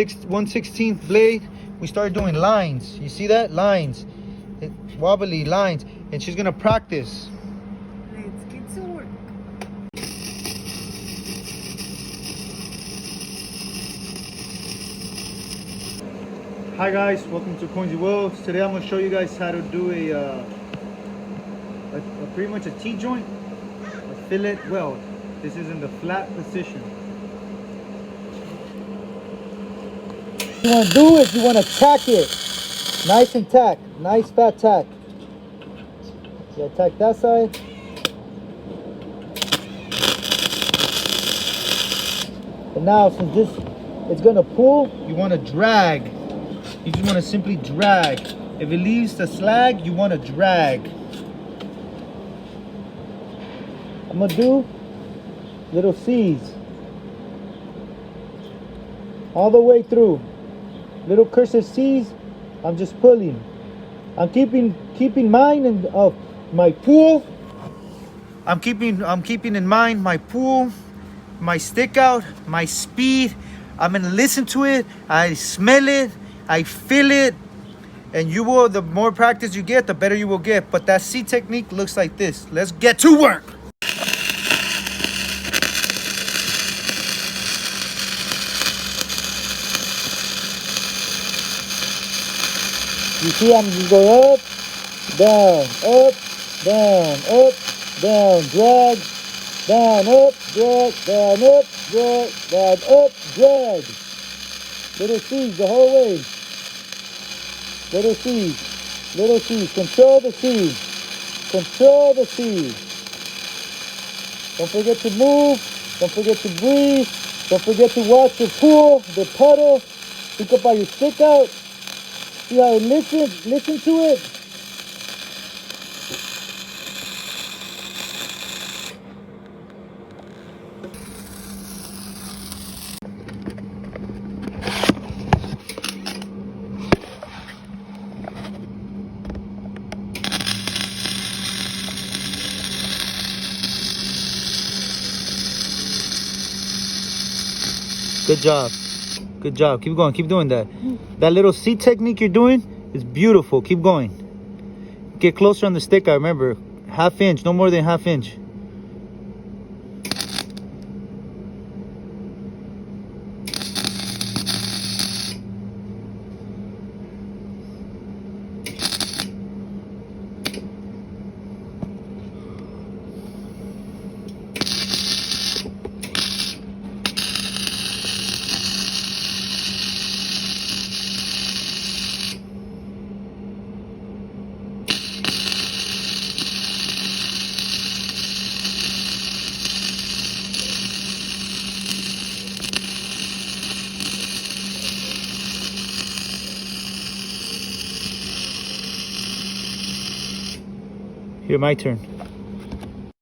1/16 blade. We start doing lines. You see that? Lines. Wobbly lines. And she's gonna practice. Let's get to work. Hi guys, welcome to Coinsiie Welds. Today I'm gonna show you guys how to do a pretty much a T-joint, a fillet weld. This is in the flat position. You want to do is you want to tack it, nice and tack, nice fat tack. You gotta tack that side. And now since this it's gonna pull, you want to drag. You just want to simply drag. If it leaves the slag, you want to drag. I'm gonna do little C's all the way through. Little cursive C's. I'm just pulling. I'm keeping mine and my pull. I'm keeping in mind my pull, my stick out, my speed. I'm gonna listen to it. I smell it. I feel it. And you will. The more practice you get, the better you will get. But that C technique looks like this. Let's get to work. You see, I'm just going up, down, drag, down, up, drag, down, up, drag, down, up, drag. Little C's the whole way. Little C's, little C's. Control the C's. Control the C's. Don't forget to move. Don't forget to breathe. Don't forget to watch your pull, the puddle. Think about your stick out. See how it listens? Listen to it. Good job. Good job. Keep going. Keep doing that. That little C technique you're doing is beautiful. Keep going. Get closer on the stick. I remember. Half inch. No more than half inch. Here, my turn.